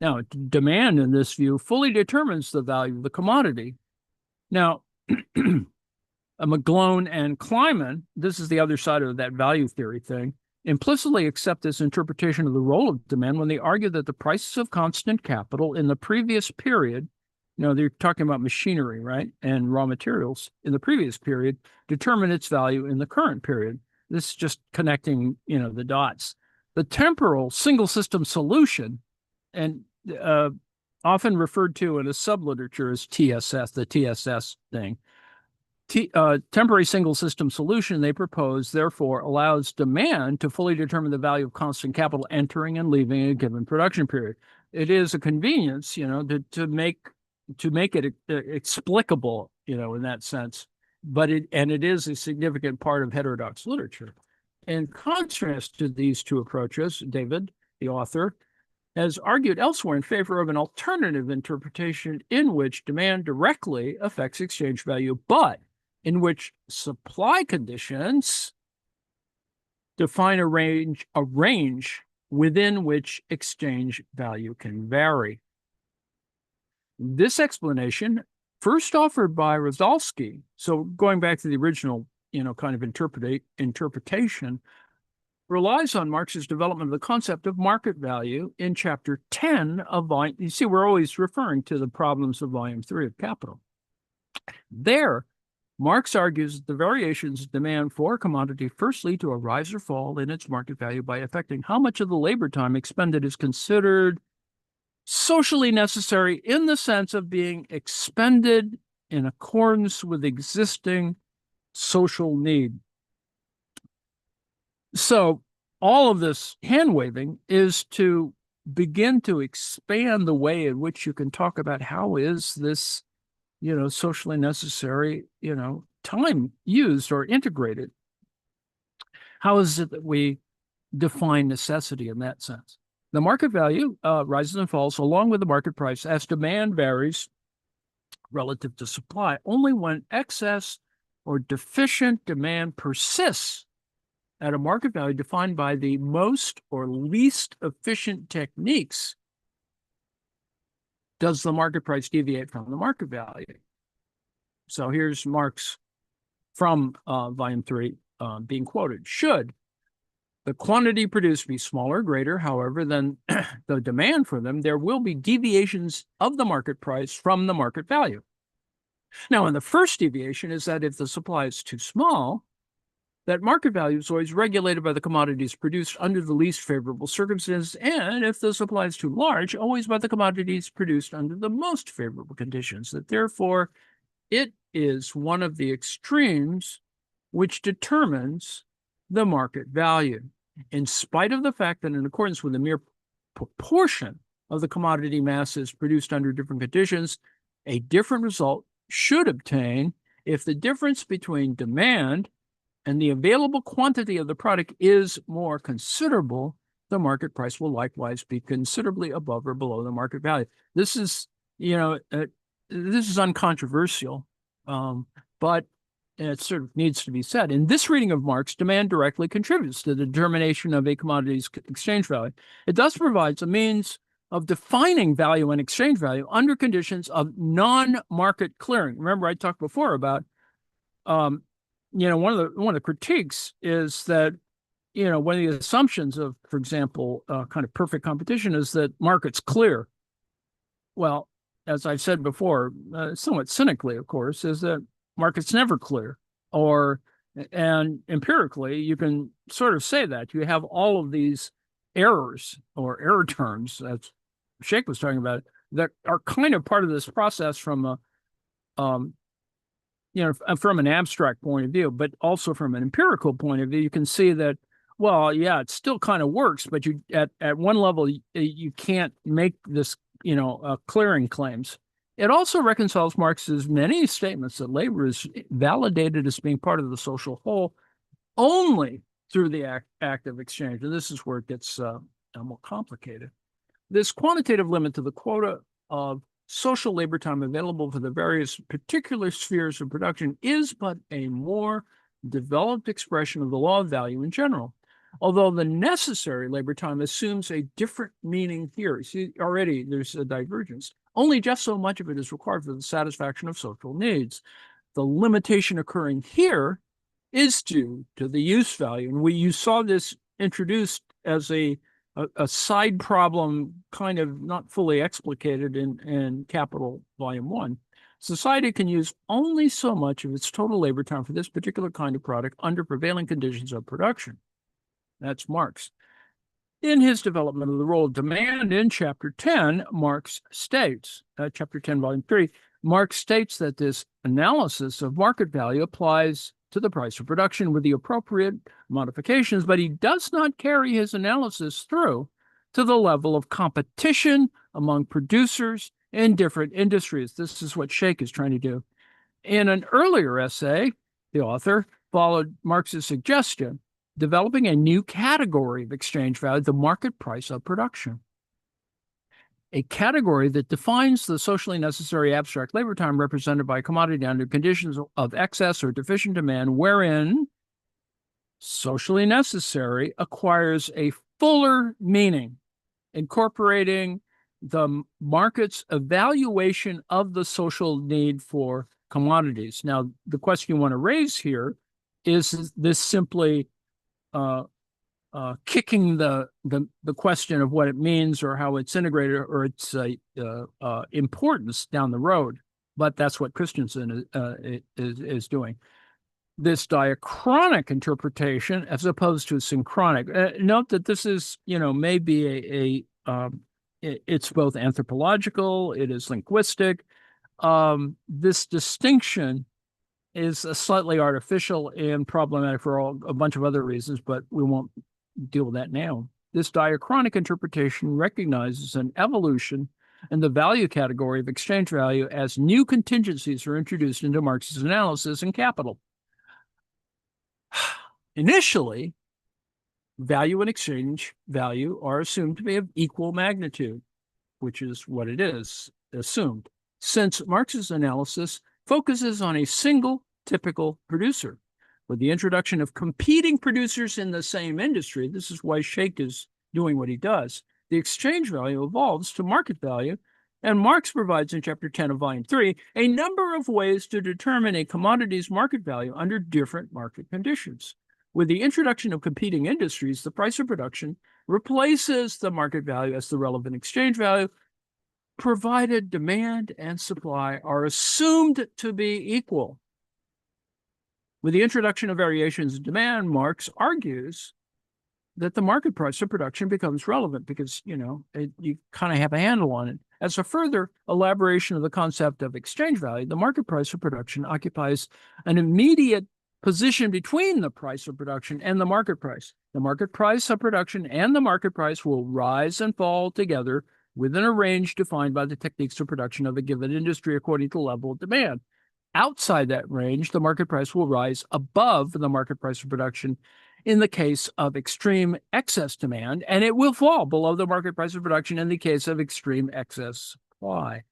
Now, demand in this view fully determines the value of the commodity. Now, McGlone and Kleiman, this is the other side of that value theory thing, implicitly accept this interpretation of the role of demand when they argue that the prices of constant capital in the previous period, they're talking about machinery, right, and raw materials in the previous period, determine its value in the current period. This is just connecting, the dots. The temporal single system solution, and often referred to in a subliterature as TSS, the TSS thing. Temporary single system solution they propose, therefore, allows demand to fully determine the value of constant capital entering and leaving a given production period. It is a convenience, to make it explicable, in that sense. But it is a significant part of heterodox literature. In contrast to these two approaches, David, the author, has argued elsewhere in favor of an alternative interpretation in which demand directly affects exchange value, but in which supply conditions define a range within which exchange value can vary. This explanation, first offered by Rosalsky, so going back to the original, kind of interpretation, relies on Marx's development of the concept of market value in chapter 10 of volume. You see, we're always referring to the problems of volume 3 of Capital. There, Marx argues that the variations in demand for a commodity first lead to a rise or fall in its market value by affecting how much of the labor time expended is considered socially necessary in the sense of being expended in accordance with existing social need. So all of this hand-waving is to begin to expand the way in which you can talk about how is this, socially necessary, time used or integrated. How is it that we define necessity in that sense? The market value rises and falls along with the market price as demand varies relative to supply. Only when excess or deficient demand persists at a market value defined by the most or least efficient techniques does the market price deviate from the market value. So here's Marx from volume 3 being quoted. Should the quantity produced be smaller or greater, however, than the demand for them, there will be deviations of the market price from the market value. Now, in the first deviation is that if the supply is too small, that market value is always regulated by the commodities produced under the least favorable circumstances, and if the supply is too large, always by the commodities produced under the most favorable conditions. That therefore, it is one of the extremes which determines the market value, in spite of the fact that in accordance with the mere proportion of the commodity masses produced under different conditions, a different result should obtain if the difference between demand and the available quantity of the product is more considerable. The market price will likewise be considerably above or below the market value. This is, this is uncontroversial, but it sort of needs to be said. In this reading of Marx, demand directly contributes to the determination of a commodity's exchange value. It thus provides a means of defining value and exchange value under conditions of non-market clearing. Remember, I talked before about, one of the critiques is that, one of the assumptions of, for example, kind of perfect competition is that markets clear. Well, as I've said before, somewhat cynically, of course, is that markets never clear, and empirically, you can sort of say that you have all of these errors or error terms that Sheikh was talking about that are kind of part of this process from from an abstract point of view, but also from an empirical point of view. You can see that, well, yeah, it still kind of works, but you at one level you can't make this clearing claims. It also reconciles Marx's many statements that labor is validated as being part of the social whole only through the act of exchange. And this is where it gets more complicated. This quantitative limit to the quota of social labor time available for the various particular spheres of production is but a more developed expression of the law of value in general, although the necessary labor time assumes a different meaning here. See, already there's a divergence. Only just so much of it is required for the satisfaction of social needs. The limitation occurring here is due to the use value. And you saw this introduced as a side problem, kind of not fully explicated in Capital Volume 1. Society can use only so much of its total labor time for this particular kind of product under prevailing conditions of production. That's Marx. In his development of the role of demand in Chapter 10, Marx states, Chapter 10, Volume 3, Marx states that this analysis of market value applies to the price of production with the appropriate modifications, but he does not carry his analysis through to the level of competition among producers in different industries. This is what Sheikh is trying to do. In an earlier essay, the author followed Marx's suggestion, developing a new category of exchange value, the market price of production, a category that defines the socially necessary abstract labor time represented by a commodity under conditions of excess or deficient demand, wherein Socially necessary acquires a fuller meaning, incorporating the market's evaluation of the social need for commodities. Now, the question you want to raise here is this simply kicking the question of what it means or how it's integrated or its importance down the road? But that's what Christensen is doing. This diachronic interpretation as opposed to synchronic. Note that this is, maybe it's both anthropological, it is linguistic. This distinction is slightly artificial and problematic for a bunch of other reasons, but we won't deal with that now. This diachronic interpretation recognizes an evolution in the value category of exchange value as new contingencies are introduced into Marx's analysis in Capital. Initially, value and exchange value are assumed to be of equal magnitude, which is what it is assumed, since Marx's analysis focuses on a single typical producer. With the introduction of competing producers in the same industry, this is why Sheikh is doing what he does, the exchange value evolves to market value, and Marx provides in Chapter 10 of Volume 3 a number of ways to determine a commodity's market value under different market conditions. With the introduction of competing industries, the price of production replaces the market value as the relevant exchange value, provided demand and supply are assumed to be equal. With the introduction of variations in demand, Marx argues that the market price of production becomes relevant because, you kind of have a handle on it. As a further elaboration of the concept of exchange value, the market price of production occupies an immediate position between the price of production and the market price. The market price of production and the market price will rise and fall together within a range defined by the techniques of production of a given industry according to the level of demand. Outside that range, the market price will rise above the market price of production in the case of extreme excess demand, and it will fall below the market price of production in the case of extreme excess supply.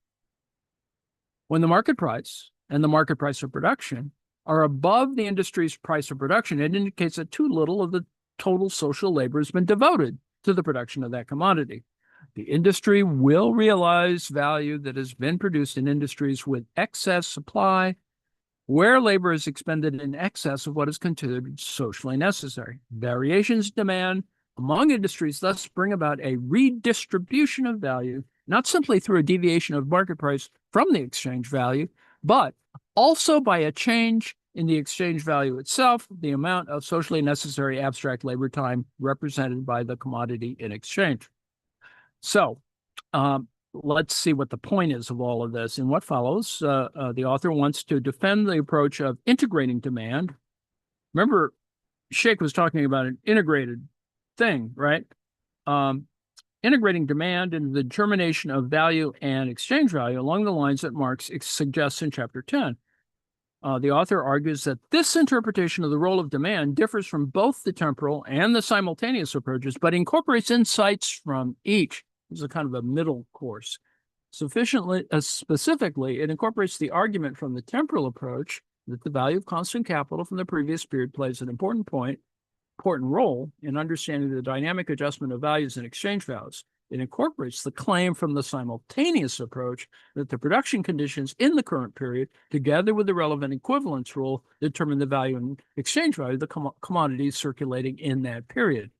When the market price and the market price of production are above the industry's price of production, it indicates that too little of the total social labor has been devoted to the production of that commodity. The industry will realize value that has been produced in industries with excess supply, where labor is expended in excess of what is considered socially necessary. Variations in demand among industries thus bring about a redistribution of value, not simply through a deviation of market price from the exchange value, but also by a change in the exchange value itself, the amount of socially necessary abstract labor time represented by the commodity in exchange. So let's see what the point is of all of this. In what follows, the author wants to defend the approach of integrating demand. Remember, Sheikh was talking about an integrated thing, right? Integrating demand into the determination of value and exchange value along the lines that Marx suggests in Chapter 10. The author argues that this interpretation of the role of demand differs from both the temporal and the simultaneous approaches, but incorporates insights from each. It's a kind of a middle course. Specifically, it incorporates the argument from the temporal approach that the value of constant capital from the previous period plays an important role in understanding the dynamic adjustment of values and exchange values. It incorporates the claim from the simultaneous approach that the production conditions in the current period, together with the relevant equivalence rule, determine the value and exchange value of the commodities circulating in that period.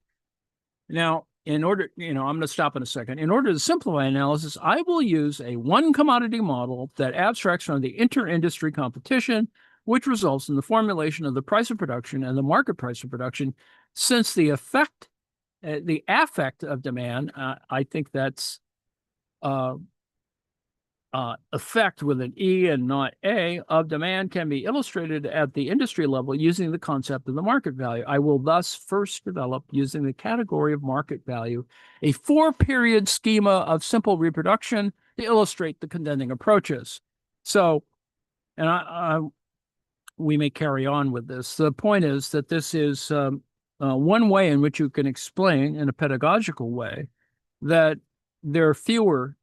Now, in order, I'm going to stop in a second. In order to simplify analysis, I will use a one commodity model that abstracts from the inter-industry competition, which results in the formulation of the price of production and the market price of production. Since the affect of demand, I think that's effect with an E and not A of demand can be illustrated at the industry level using the concept of the market value. I will thus first develop, using the category of market value, a 4-period schema of simple reproduction to illustrate the contending approaches. So, and we may carry on with this. The point is that this is one way in which you can explain in a pedagogical way that there are fewer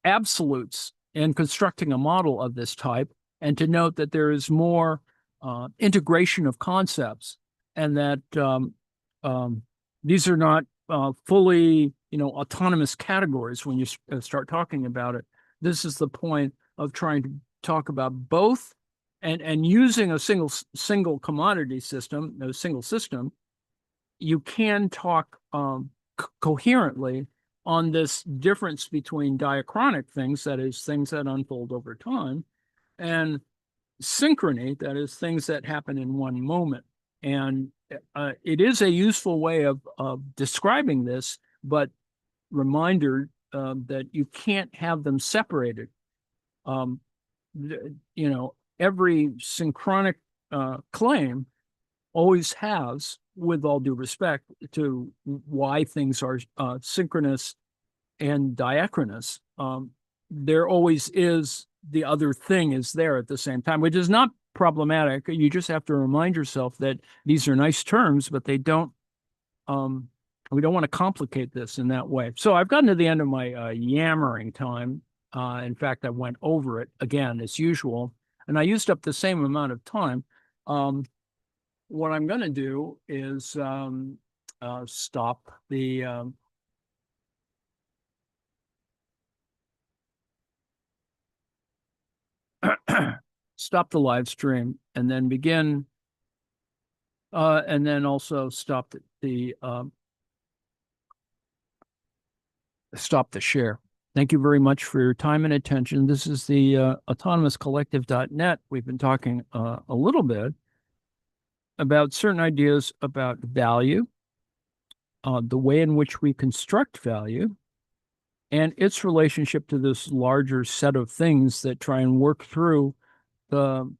absolutes in constructing a model of this type, and to note that there is more integration of concepts and that these are not fully, autonomous categories when you start talking about it. This is the point of trying to talk about both, and using a single commodity system, a single system. You can talk coherently on this difference between diachronic things, that is, things that unfold over time, and synchrony, that is, things that happen in one moment. And it is a useful way of describing this, but reminder that you can't have them separated. Every synchronic claim always has, with all due respect to why things are synchronous and diachronous, there always is the other thing is there at the same time, which is not problematic. You just have to remind yourself that these are nice terms, but they don't, we don't want to complicate this in that way. So I've gotten to the end of my yammering time. In fact, I went over it again as usual, and I used up the same amount of time. What I'm going to do is stop the stop the live stream, and then begin, and then also stop stop the share. Thank you very much for your time and attention. This is the autonomouscollective.net. We've been talking a little bit about certain ideas about value, the way in which we construct value, and its relationship to this larger set of things that try and work through the